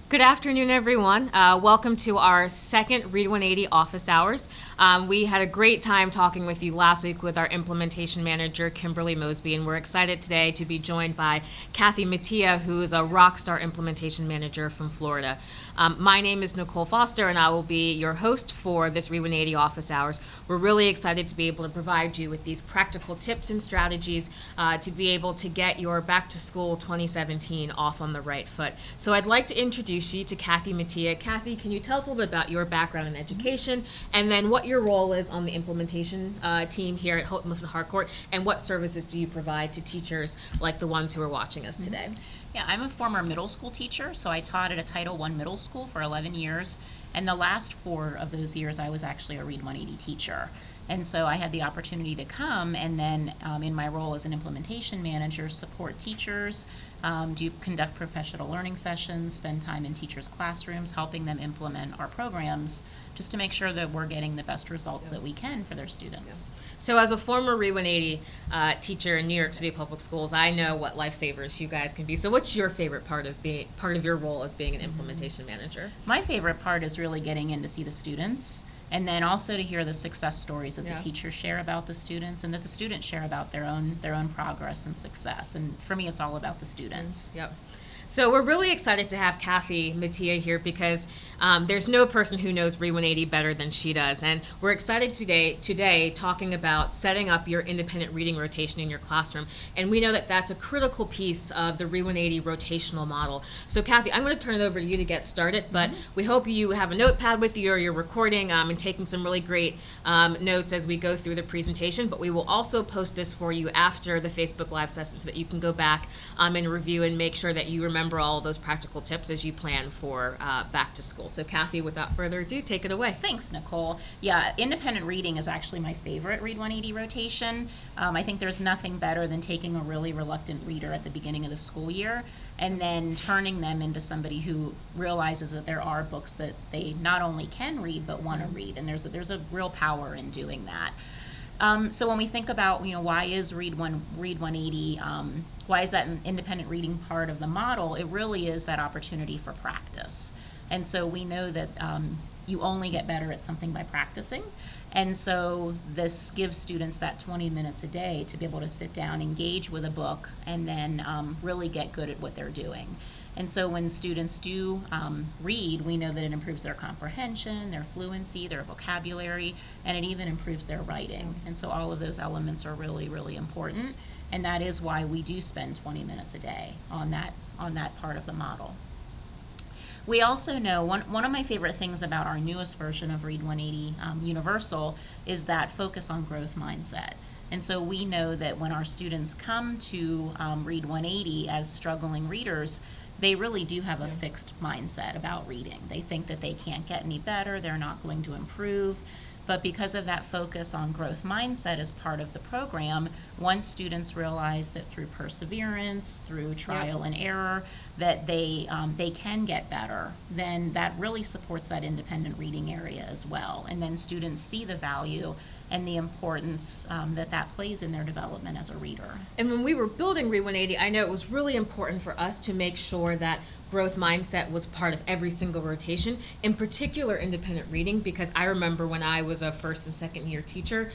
Good afternoon, everyone. Welcome to our second Read 180 office hours. We had a great time talking with you last week with our implementation manager, Kimberly Mosby, and we're excited today to be joined by Cathy Mattia, who is a rock star implementation manager from Florida. My name is Nicole Foster, and I will be your host for this Read 180 office hours. We're really excited to be able to provide you with these practical tips and strategies to be able to get your back to school 2017 off on the right foot. So I'd like to introduce you to Cathy Mattia. Cathy, can you tell us a little bit about your background in education and then what your role is on the implementation team here at Houghton Mifflin Harcourt, and what services do you provide to teachers like the ones who are watching us today? Yeah, I'm a former middle school teacher, so I taught at a Title I middle school for 11 years, and the last 4 of those years I was actually a Read 180 teacher. And so I had the opportunity to come and then in my role as an implementation manager, support teachers, conduct professional learning sessions, spend time in teachers' classrooms, helping them implement our programs just to make sure that we're getting the best results that we can for their students. So as a former Read 180 teacher in New York City Public Schools, I know what lifesavers you guys can be. So what's your favorite part of your role as being an implementation manager? My favorite part is really getting in to see the students, and then also to hear the success stories that the teachers share about the students, and that the students share about their own progress and success. And for me, it's all about the students. Yep. So we're really excited to have Cathy Mattia here because there's no person who knows Read 180 better than she does. And we're excited today talking about setting up your independent reading rotation in your classroom. And we know that that's a critical piece of the Read 180 rotational model. So Cathy, I'm going to turn it over to you to get started, but we hope you have a notepad with you or you're recording and taking some really great notes as we go through the presentation. But we will also post this for you after the Facebook Live session so that you can go back and review and make sure that you remember all of those practical tips as you plan for back to school. So Cathy, without further ado, take it away. Thanks, Nicole. Yeah, independent reading is actually my favorite Read 180 rotation. I think there's nothing better than taking a really reluctant reader at the beginning of the school year and then turning them into somebody who realizes that there are books that they not only can read but want to read, and there's a real power in doing that. So when we think about, why is Read 180, why is that an independent reading part of the model, it really is that opportunity for practice. And so we know that you only get better at something by practicing. And so this gives students that 20 minutes a day to be able to sit down, engage with a book, and then really get good at what they're doing. And so when students do read, we know that it improves their comprehension, their fluency, their vocabulary, and it even improves their writing. And so all of those elements are really, really important. And that is why we do spend 20 minutes a day on that part of the model. We also know, one of my favorite things about our newest version of Read 180 Universal is that focus on growth mindset. And so we know that when our students come to Read 180 as struggling readers, they really do have a fixed mindset about reading. They think that they can't get any better, they're not going to improve. But because of that focus on growth mindset as part of the program, once students realize that through perseverance, through trial and error, that they can get better, then that really supports that independent reading area as well. And then students see the value and the importance that plays in their development as a reader. And when we were building Read 180, I know it was really important for us to make sure that growth mindset was part of every single rotation, in particular independent reading, because I remember when I was a first and second year teacher,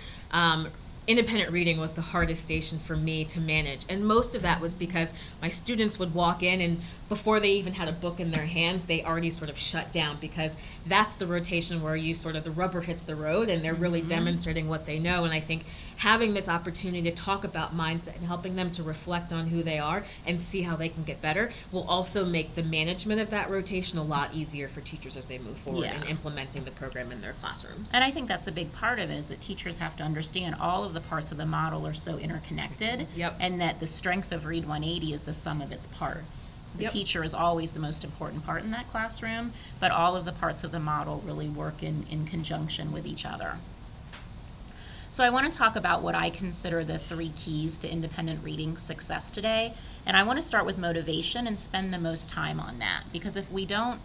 independent reading was the hardest station for me to manage. And most of that was because my students would walk in and before they even had a book in their hands, they already sort of shut down, because that's the rotation where the rubber hits the road and they're really demonstrating what they know. And I think having this opportunity to talk about mindset and helping them to reflect on who they are and see how they can get better will also make the management of that rotation a lot easier for teachers as they move forward in implementing the program in their classrooms. And I think that's a big part of it, is that teachers have to understand all of the parts of the model are so interconnected, and that the strength of Read 180 is the sum of its parts. The teacher is always the most important part in that classroom, but all of the parts of the model really work in conjunction with each other. So I want to talk about what I consider the 3 keys to independent reading success today. And I want to start with motivation and spend the most time on that, because if we can't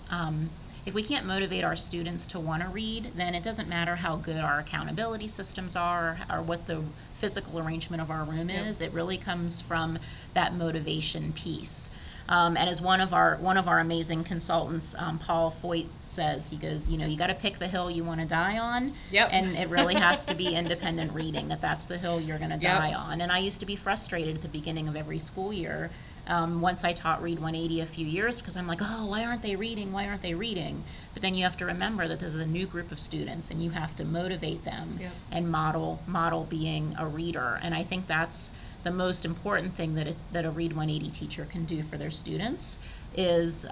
motivate our students to want to read, then it doesn't matter how good our accountability systems are or what the physical arrangement of our room is. It really comes from that motivation piece. And as one of our amazing consultants, Paul Foyt, says, he goes, you got to pick the hill you want to die on. Yep. And it really has to be independent reading, that's the hill you're going to die on. And I used to be frustrated at the beginning of every school year. Once I taught Read 180 a few years, because I'm like, oh, why aren't they reading? Why aren't they reading? But then you have to remember that this is a new group of students, and you have to motivate them and model being a reader. And I think that's the most important thing that a Read 180 teacher can do for their students is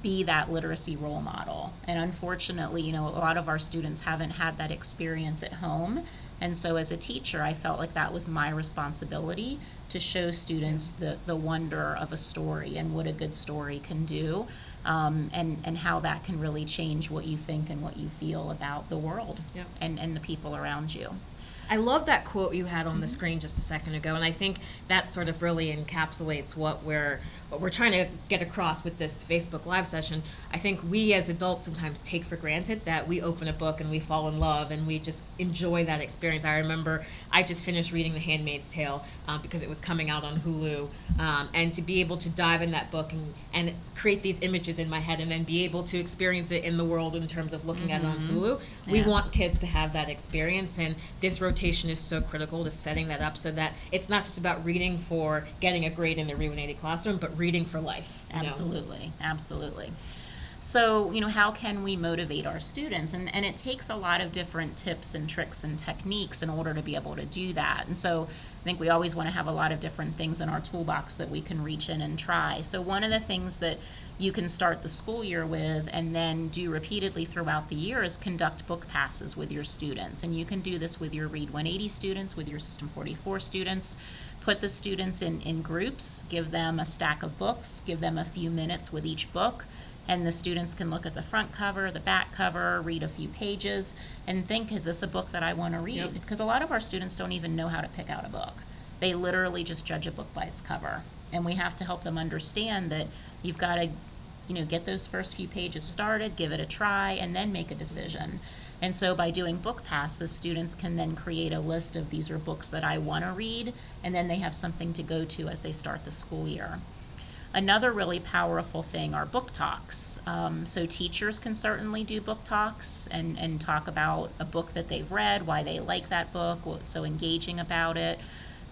be that literacy role model. And unfortunately, a lot of our students haven't had that experience at home. And so as a teacher, I felt like that was my responsibility to show students the wonder of a story and what a good story can do, and how that can really change what you think and what you feel about the world and the people around you. I love that quote you had on the screen just a second ago, and I think that sort of really encapsulates what we're trying to get across with this Facebook Live session. I think we as adults sometimes take for granted that we open a book and we fall in love and we just enjoy that experience. I remember I just finished reading The Handmaid's Tale because it was coming out on Hulu, and to be able to dive in that book and create these images in my head and then be able to experience it in the world in terms of looking at it on Hulu. We want kids to have that experience, and this rotation is so critical to setting that up so that it's not just about reading for getting a grade in the Read 180 classroom, but reading for life. Absolutely. So, how can we motivate our students? And it takes a lot of different tips and tricks and techniques in order to be able to do that. And so I think we always want to have a lot of different things in our toolbox that we can reach in and try. So one of the things that you can start the school year with and then do repeatedly throughout the year is conduct book passes with your students. And you can do this with your Read 180 students, with your System 44 students. Put the students in groups, give them a stack of books, give them a few minutes with each book, and the students can look at the front cover, the back cover, read a few pages, and think, is this a book that I want to read? Because a lot of our students don't even know how to pick out a book. They literally just judge a book by its cover. And we have to help them understand that you've got to, get those first few pages started, give it a try, and then make a decision. And so by doing book passes, students can then create a list of these are books that I want to read, and then they have something to go to as they start the school year. Another really powerful thing are book talks. So teachers can certainly do book talks and talk about a book that they've read, why they like that book, what's so engaging about it.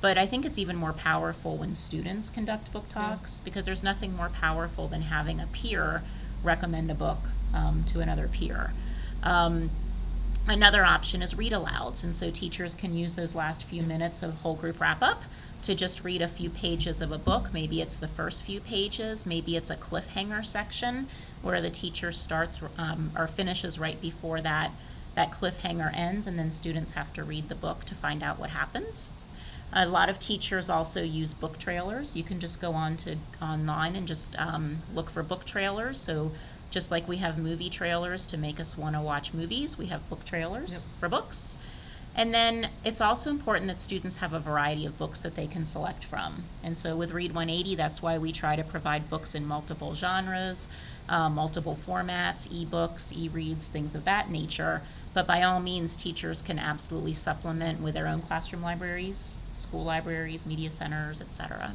But I think it's even more powerful when students conduct book talks, because there's nothing more powerful than having a peer recommend a book to another peer. Another option is read alouds, and so teachers can use those last few minutes of whole group wrap-up to just read a few pages of a book. Maybe it's the first few pages, maybe it's a cliffhanger section where the teacher starts or finishes right before that cliffhanger ends, and then students have to read the book to find out what happens. A lot of teachers also use book trailers. You can just go online and just look for book trailers. So just like we have movie trailers to make us want to watch movies, we have book trailers for books. And then it's also important that students have a variety of books that they can select from. And so with Read 180, that's why we try to provide books in multiple genres, multiple formats, e-books, e-reads, things of that nature. But by all means, teachers can absolutely supplement with their own classroom libraries, school libraries, media centers, etc.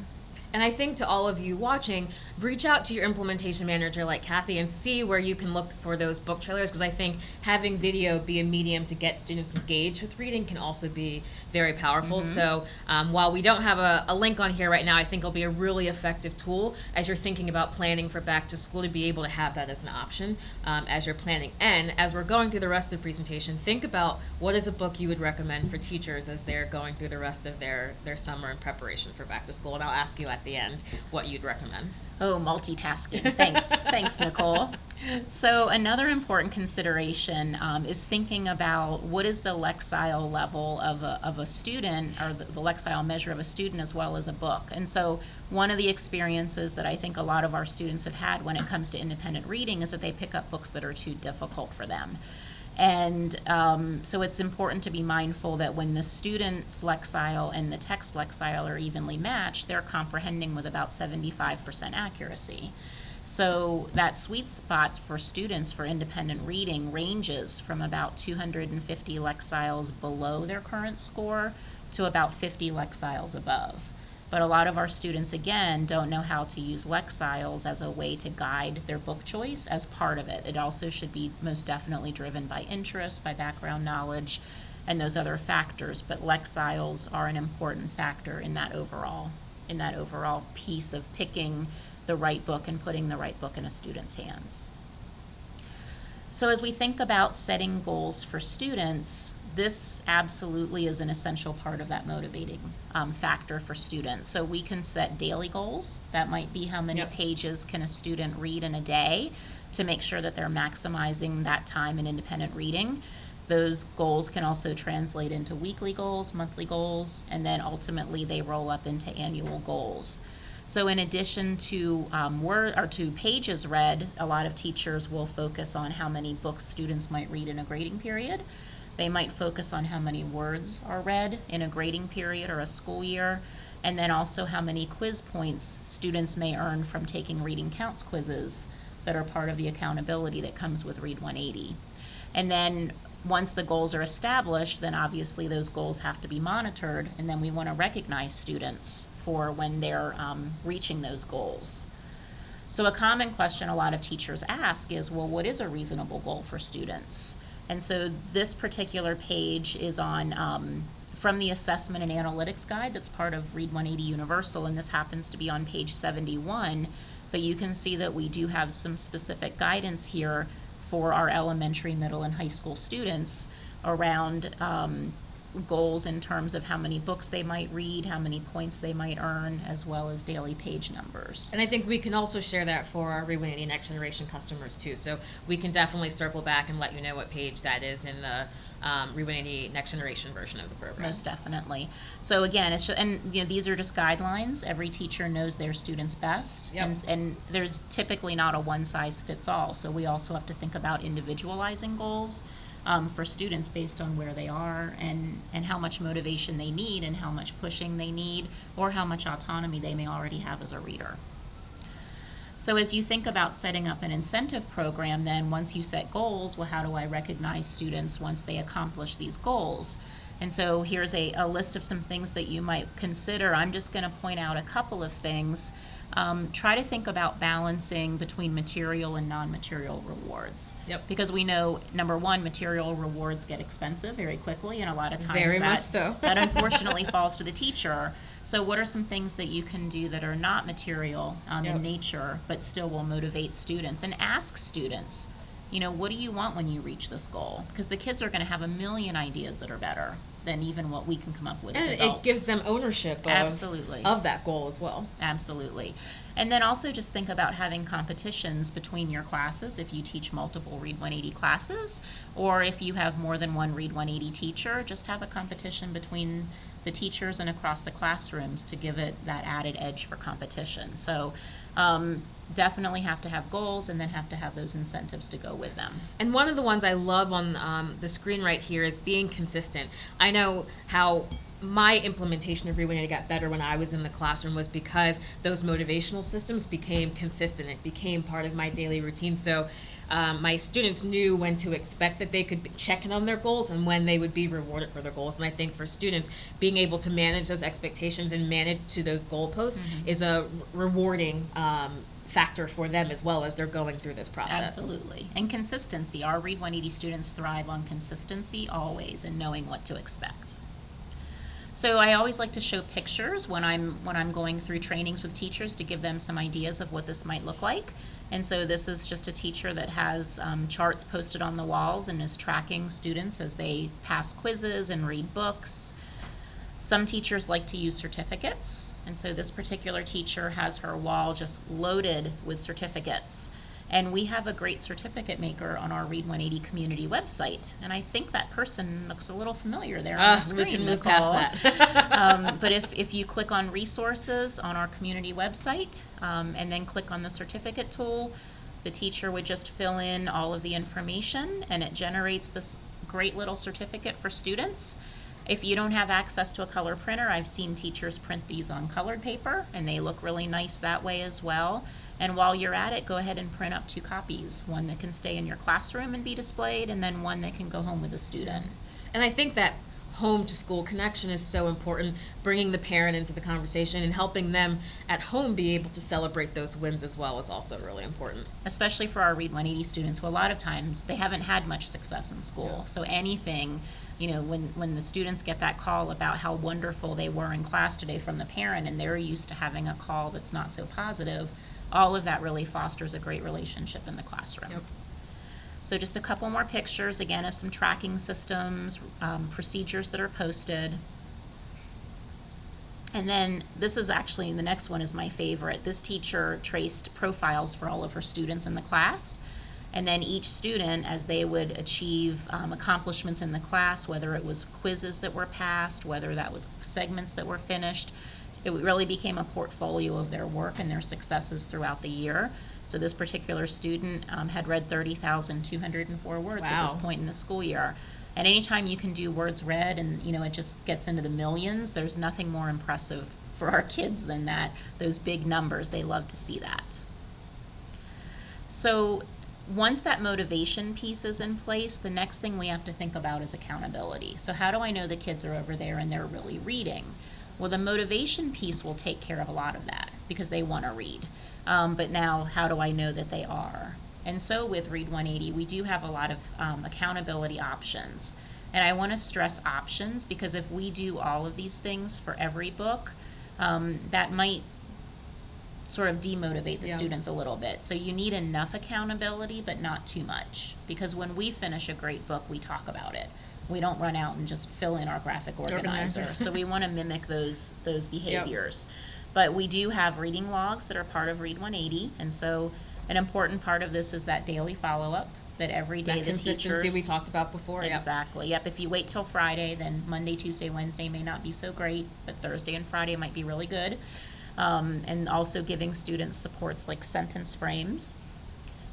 And I think to all of you watching, reach out to your implementation manager like Cathy and see where you can look for those book trailers, because I think having video be a medium to get students engaged with reading can also be very powerful. So while we don't have a link on here right now, I think it'll be a really effective tool as you're thinking about planning for back to school, to be able to have that as an option as you're planning. And as we're going through the rest of the presentation, think about what is a book you would recommend for teachers as they're going through the rest of their summer in preparation for back to school. And I'll ask you at the end what you'd recommend. Oh, multitasking. Thanks. Thanks, Nicole. So another important consideration is thinking about what is the Lexile level of a student, or the Lexile measure of a student, as well as a book. And so one of the experiences that I think a lot of our students have had when it comes to independent reading is that they pick up books that are too difficult for them. And so it's important to be mindful that when the student's Lexile and the text Lexile are evenly matched, they're comprehending with about 75% accuracy. So that sweet spot for students for independent reading ranges from about 250 Lexiles below their current score to about 50 Lexiles above. But a lot of our students, again, don't know how to use Lexiles as a way to guide their book choice as part of it. It also should be most definitely driven by interest, by background knowledge, and those other factors. But Lexiles are an important factor in that overall piece of picking the right book and putting the right book in a student's hands. So as we think about setting goals for students, this absolutely is an essential part of that motivating factor for students. So we can set daily goals. That might be how many pages can a student read in a day to make sure that they're maximizing that time in independent reading. Those goals can also translate into weekly goals, monthly goals, and then ultimately they roll up into annual goals. So in addition to to pages read, a lot of teachers will focus on how many books students might read in a grading period. They might focus on how many words are read in a grading period or a school year, and then also how many quiz points students may earn from taking reading counts quizzes that are part of the accountability that comes with Read 180. And then once the goals are established, then obviously those goals have to be monitored, and then we want to recognize students for when they're reaching those goals. So a common question a lot of teachers ask is, well, what is a reasonable goal for students? And so this particular page is on from the Assessment and Analytics Guide that's part of Read 180 Universal, and this happens to be on page 71, but you can see that we do have some specific guidance here for our elementary, middle, and high school students around goals in terms of how many books they might read, how many points they might earn, as well as daily page numbers. And I think we can also share that for our Read 180 Next Generation customers too. So we can definitely circle back and let you know what page that is in the Read 180 Next Generation version of the program. Most definitely. So again, it's just, and these are just guidelines. Every teacher knows their students best, and there's typically not a one size fits all. So we also have to think about individualizing goals for students based on where they are and how much motivation they need and how much pushing they need or how much autonomy they may already have as a reader. So as you think about setting up an incentive program, then once you set goals, well, how do I recognize students once they accomplish these goals? And so here's a list of some things that you might consider. I'm just going to point out a couple of things. Try to think about balancing between material and non-material rewards. Because we know, number one, material rewards get expensive very quickly, and a lot of times that unfortunately falls to the teacher. So what are some things that you can do that are not material in nature, but still will motivate students? And ask students, what do you want when you reach this goal? Because the kids are going to have a million ideas that are better than even what we can come up with as adults. And it gives them ownership of that goal as well. Absolutely. And then also just think about having competitions between your classes if you teach multiple Read 180 classes, or if you have more than one Read 180 teacher, just have a competition between the teachers and across the classrooms to give it that added edge for competition. So definitely have to have goals and then have to have those incentives to go with them. And one of the ones I love on the screen right here is being consistent. I know how my implementation of Read 180 got better when I was in the classroom was because those motivational systems became consistent. It became part of my daily routine. So my students knew when to expect that they could be checking on their goals and when they would be rewarded for their goals. And I think for students, being able to manage those expectations and manage to those goalposts is a rewarding factor for them as well as they're going through this process. Absolutely. And consistency. Our Read 180 students thrive on consistency always and knowing what to expect. So I always like to show pictures when I'm going through trainings with teachers to give them some ideas of what this might look like. And so this is just a teacher that has charts posted on the walls and is tracking students as they pass quizzes and read books. Some teachers like to use certificates, and so this particular teacher has her wall just loaded with certificates. And we have a great certificate maker on our Read 180 community website. And I think that person looks a little familiar there on the screen. We can move past that. But if you click on resources on our community website and then click on the certificate tool, the teacher would just fill in all of the information and it generates this great little certificate for students. If you don't have access to a color printer, I've seen teachers print these on colored paper and they look really nice that way as well. And while you're at it, go ahead and print up 2 copies, one that can stay in your classroom and be displayed, and then one that can go home with a student. And I think that home to school connection is so important, bringing the parent into the conversation and helping them at home be able to celebrate those wins as well is also really important. Especially for our Read 180 students, who a lot of times they haven't had much success in school. So anything, when the students get that call about how wonderful they were in class today from the parent, and they're used to having a call that's not so positive, all of that really fosters a great relationship in the classroom. Yep. So just a couple more pictures, again, of some tracking systems, procedures that are posted. And then this is actually, the next one is my favorite. This teacher traced profiles for all of her students in the class. And then each student, as they would achieve accomplishments in the class, whether it was quizzes that were passed, whether that was segments that were finished, it really became a portfolio of their work and their successes throughout the year. So this particular student had read 30,204 words at this Wow. point in the school year. And anytime you can do words read and, it just gets into the millions, there's nothing more impressive for our kids than that. Those big numbers, they love to see that. So once that motivation piece is in place, the next thing we have to think about is accountability. So how do I know the kids are over there and they're really reading? Well, the motivation piece will take care of a lot of that because they want to read. But now, how do I know that they are? And so with Read 180, we do have a lot of accountability options. And I want to stress options because if we do all of these things for every book, that might sort of demotivate the students a little bit. So you need enough accountability, but not too much. Because when we finish a great book, we talk about it. We don't run out and just fill in our graphic organizer. So we want to mimic those behaviors. But we do have reading logs that are part of Read 180, and so an important part of this is that daily follow-up, that every day That the consistency teachers... we talked about before. Exactly, yep. If you wait till Friday, then Monday, Tuesday, Wednesday may not be so great, but Thursday and Friday might be really good. And also giving students supports like sentence frames.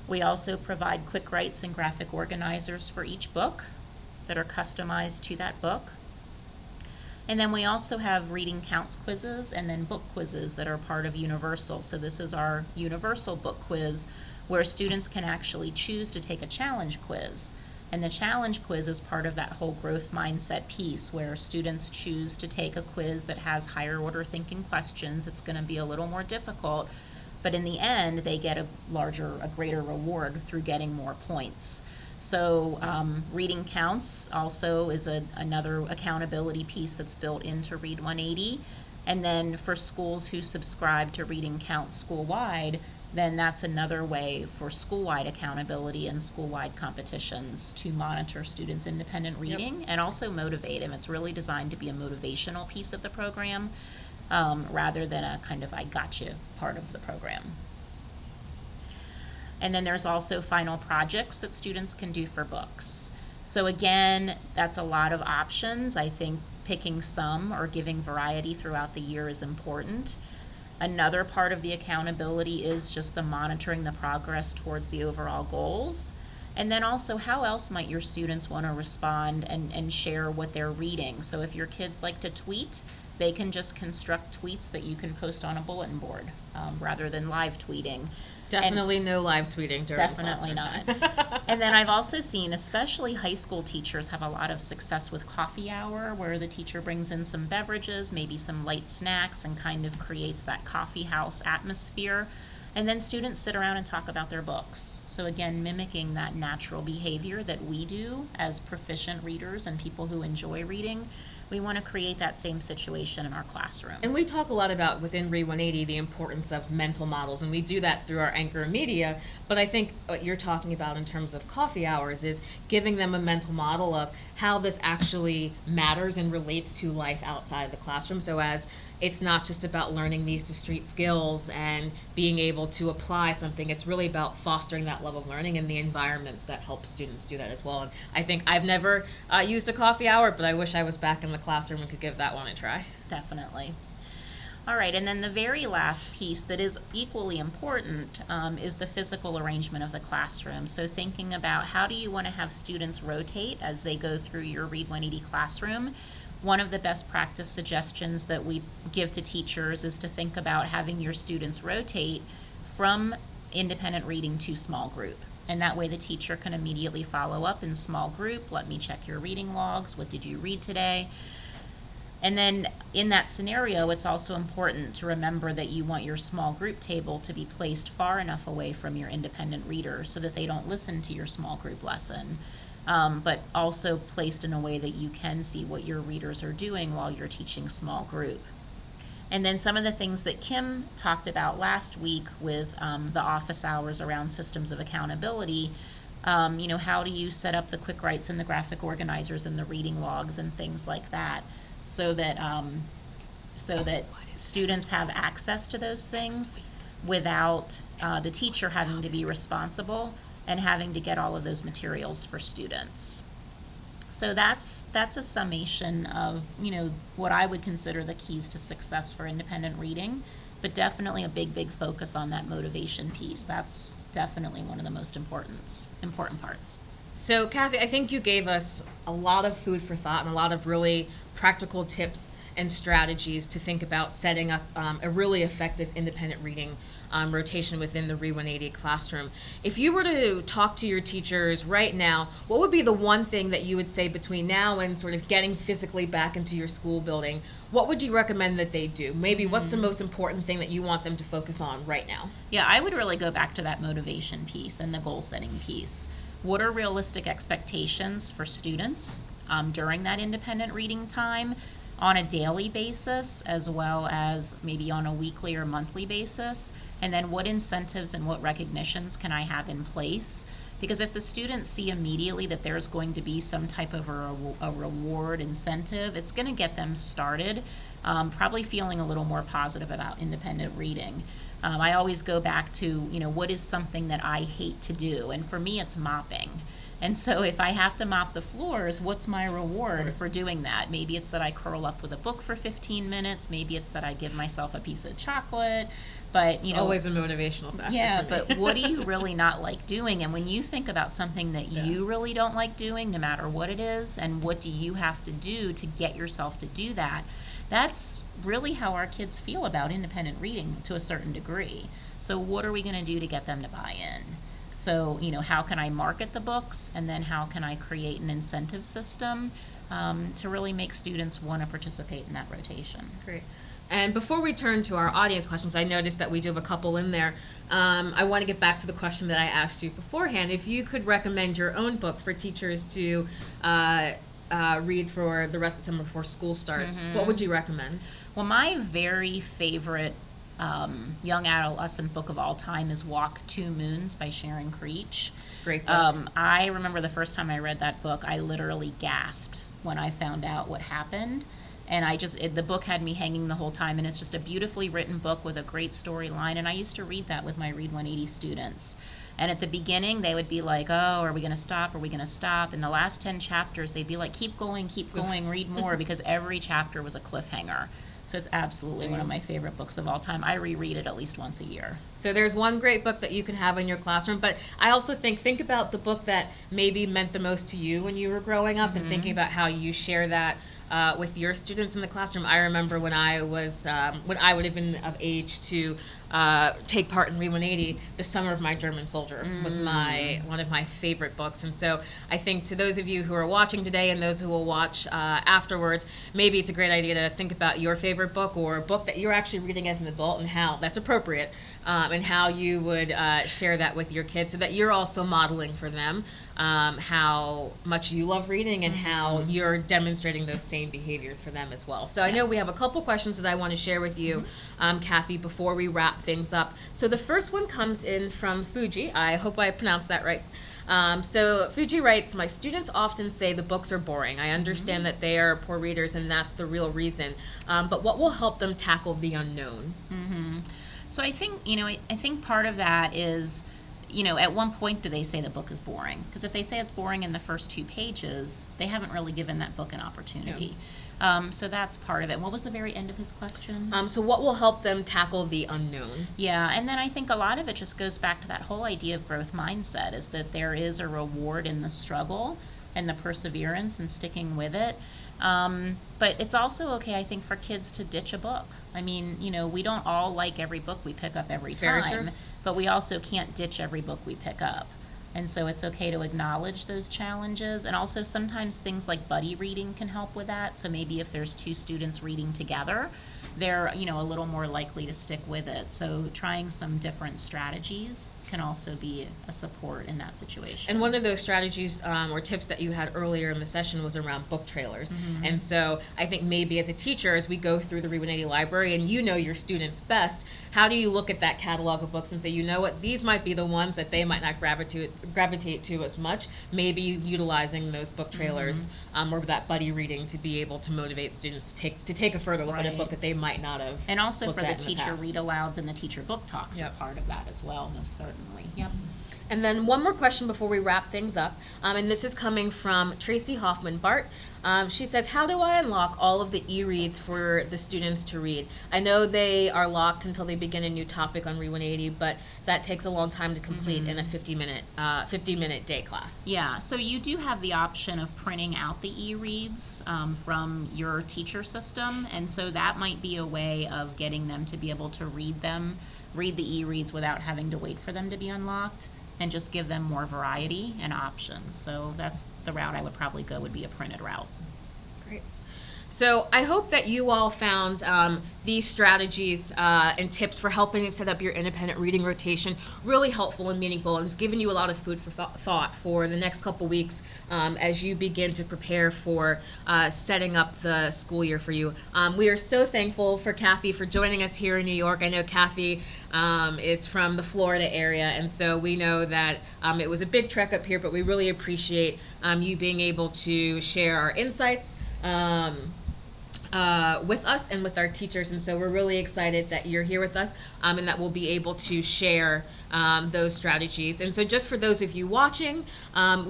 We also provide quick writes and graphic organizers for each book that are customized to that book. And then we also have reading counts quizzes and then book quizzes that are part of Universal. So this is our Universal book quiz where students can actually choose to take a challenge quiz. And the challenge quiz is part of that whole growth mindset piece where students choose to take a quiz that has higher order thinking questions. It's going to be a little more difficult, but in the end they get a greater reward through getting more points. So reading counts also is another accountability piece that's built into Read 180. And then for schools who subscribe to reading counts school-wide, then that's another way for school-wide accountability and school-wide competitions to monitor students' independent reading and also motivate them. It's really designed to be a motivational piece of the program rather than a kind of I gotcha part of the program. And then there's also final projects that students can do for books. So again, that's a lot of options. I think picking some or giving variety throughout the year is important. Another part of the accountability is just the monitoring the progress towards the overall goals. And then also, how else might your students want to respond and share what they're reading? So if your kids like to tweet, they can just construct tweets that you can post on a bulletin board rather than live tweeting. Definitely no live tweeting during Definitely not. time. And then I've also seen, especially high school teachers have a lot of success with coffee hour, where the teacher brings in some beverages, maybe some light snacks, and kind of creates that coffee house atmosphere. And then students sit around and talk about their books. So again, mimicking that natural behavior that we do as proficient readers and people who enjoy reading. We want to create that same situation in our classroom. And we talk a lot about within Read 180 the importance of mental models, and we do that through our Anchor Media. But I think what you're talking about in terms of coffee hours is giving them a mental model of how this actually matters and relates to life outside the classroom. So as it's not just about learning these discrete skills and being able to apply something, it's really about fostering that love of learning and the environments that help students do that as well. And I think I've never used a coffee hour, but I wish I was back in the classroom and could give that one a try. Definitely. All right, and then the very last piece that is equally important is the physical arrangement of the classroom. So thinking about how do you want to have students rotate as they go through your Read 180 classroom. One of the best practice suggestions that we give to teachers is to think about having your students rotate from independent reading to small group. And that way the teacher can immediately follow up in small group. Let me check your reading logs. What did you read today? And then in that scenario, it's also important to remember that you want your small group table to be placed far enough away from your independent reader so that they don't listen to your small group lesson, but also placed in a way that you can see what your readers are doing while you're teaching small group. And then some of the things that Kim talked about last week with the office hours around systems of accountability, how do you set up the quick writes and the graphic organizers and the reading logs and things like that, so that students have access to those things without the teacher having to be responsible and having to get all of those materials for students. So that's a summation of what I would consider the keys to success for independent reading, but definitely a big focus on that motivation piece. That's definitely one of the most important parts. So, Cathy, I think you gave us a lot of food for thought and a lot of really practical tips and strategies to think about setting up a really effective independent reading rotation within the Read 180 classroom. If you were to talk to your teachers right now, what would be the one thing that you would say between now and sort of getting physically back into your school building? What would you recommend that they do? Maybe what's the most important thing that you want them to focus on right now? Yeah, I would really go back to that motivation piece and the goal setting piece. What are realistic expectations for students during that independent reading time on a daily basis, as well as maybe on a weekly or monthly basis? And then what incentives and what recognitions can I have in place? Because if the students see immediately that there's going to be some type of a reward incentive, it's going to get them started, probably feeling a little more positive about independent reading. I always go back to, what is something that I hate to do? And for me, it's mopping. And so if I have to mop the floors, what's my reward for doing that? Maybe it's that I curl up with a book for 15 minutes. Maybe it's that I give myself a piece of chocolate. But, It's always a motivational factor. Yeah, for me. but what do you really not like doing? And when you think about something that you really don't like doing, no matter what it is, and what do you have to do to get yourself to do that, that's really how our kids feel about independent reading to a certain degree. So what are we going to do to get them to buy in? So, how can I market the books, and then how can I create an incentive system to really make students want to participate in that rotation? Great. And before we turn to our audience questions, I noticed that we do have a couple in there. I want to get back to the question that I asked you beforehand. If you could recommend your own book for teachers to read for the rest of the summer before school starts, what would you recommend? Well, my very favorite young adolescent book of all time is Walk 2 Moons by Sharon Creech. It's a great book. I remember the first time I read that book, I literally gasped when I found out what happened. And the book had me hanging the whole time, and it's just a beautifully written book with a great storyline. And I used to read that with my Read 180 students. And at the beginning, they would be like, oh, are we going to stop? Are we going to stop? In the last 10 chapters, they'd be like, keep going, read more, because every chapter was a cliffhanger. So it's absolutely one of my favorite books of all time. I reread it at least once a year. So there's one great book that you can have in your classroom, but I also think about the book that maybe meant the most to you when you were growing up, and thinking about how you share that with your students in the classroom. I remember when I would have been of age to take part in Read 180, The Summer of My German Soldier was one of my favorite books. And so I think to those of you who are watching today and those who will watch afterwards, maybe it's a great idea to think about your favorite book, or a book that you're actually reading as an adult, and how that's appropriate, and how you would share that with your kids, so that you're also modeling for them how much you love reading, and how you're demonstrating those same behaviors for them as well. So I know we have a couple questions that I want to share with you, Cathy, before we wrap things up. So the first one comes in from Fuji. I hope I pronounced that right. So Fuji writes, my students often say the books are boring. I understand that they are poor readers, and that's the real reason. But what will help them tackle the unknown? So I think part of that is, at one point do they say the book is boring? Because if they say it's boring in the first 2 pages, they haven't really given that book an opportunity. So that's part of it. What was the very end of his question? So what will help them tackle the unknown? Yeah, and then I think a lot of it just goes back to that whole idea of growth mindset, is that there is a reward in the struggle and the perseverance and sticking with it. But it's also okay, I think, for kids to ditch a book. I mean, we don't all like every book we pick up every time, but we also can't ditch every book we pick up. And so it's okay to acknowledge those challenges. And also sometimes things like buddy reading can help with that. So maybe if there's two students reading together, they're, a little more likely to stick with it. So trying some different strategies can also be a support in that situation. And one of those strategies or tips that you had earlier in the session was around book trailers. Mm-hmm. And so I think maybe as a teacher, as we go through the Read 180 library and you know your students best, how do you look at that catalog of books and say, you know what, these might be the ones that they might not gravitate to as much, maybe utilizing those book trailers or that buddy reading to be able to motivate students to take a further look at a Right. book that they might not have And also looked for the at in teacher past. read-alouds and the teacher book talks Yep. are part of that as well, most certainly. Yep. And then one more question before we wrap things up, and this is coming from Tracy Hoffman-Bart. She says, how do I unlock all of the e-reads for the students to read? I know they are locked until they begin a new topic on Read 180, but that takes a long time to complete in a 50-minute day class. Yeah, so you do have the option of printing out the e-reads from your teacher system, and so that might be a way of getting them to be able to read the e-reads without having to wait for them to be unlocked, and just give them more variety and options. So that's the route I would probably go, would be a printed route. Great. So I hope that you all found these strategies and tips for helping to set up your independent reading rotation really helpful and meaningful, and it's given you a lot of food for thought for the next couple weeks as you begin to prepare for setting up the school year for you. We are so thankful for Cathy for joining us here in New York. I know Cathy is from the Florida area, and so we know that it was a big trek up here, but we really appreciate you being able to share our insights with us and with our teachers, and so we're really excited that you're here with us and that we'll be able to share those strategies. And so just for those of you watching,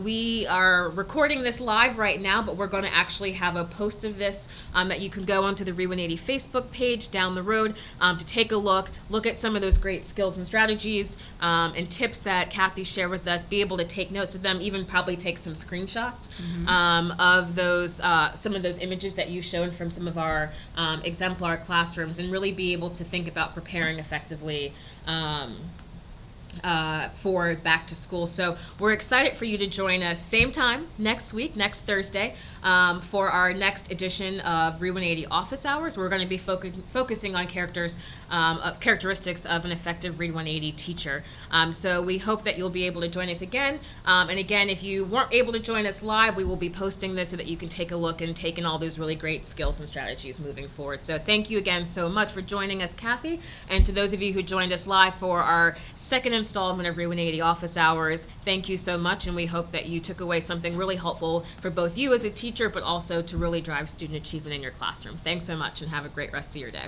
we are recording this live right now, but we're going to actually have a post of this that you can go onto the Read 180 Facebook page down the road to take a look at some of those great skills and strategies and tips that Cathy shared with us, be able to take notes of them, even probably take some screenshots of those, some of those images that you've shown from some of our exemplar classrooms, and really be able to think about preparing effectively for back to school. So we're excited for you to join us same time next week, next Thursday, for our next edition of Read 180 Office Hours. We're going to be focusing on characteristics of an effective Read 180 teacher. So we hope that you'll be able to join us again. And again, if you weren't able to join us live, we will be posting this so that you can take a look and take in all those really great skills and strategies moving forward. So thank you again so much for joining us, Cathy. And to those of you who joined us live for our second installment of Read 180 Office Hours, thank you so much, and we hope that you took away something really helpful for both you as a teacher, but also to really drive student achievement in your classroom. Thanks so much, and have a great rest of your day.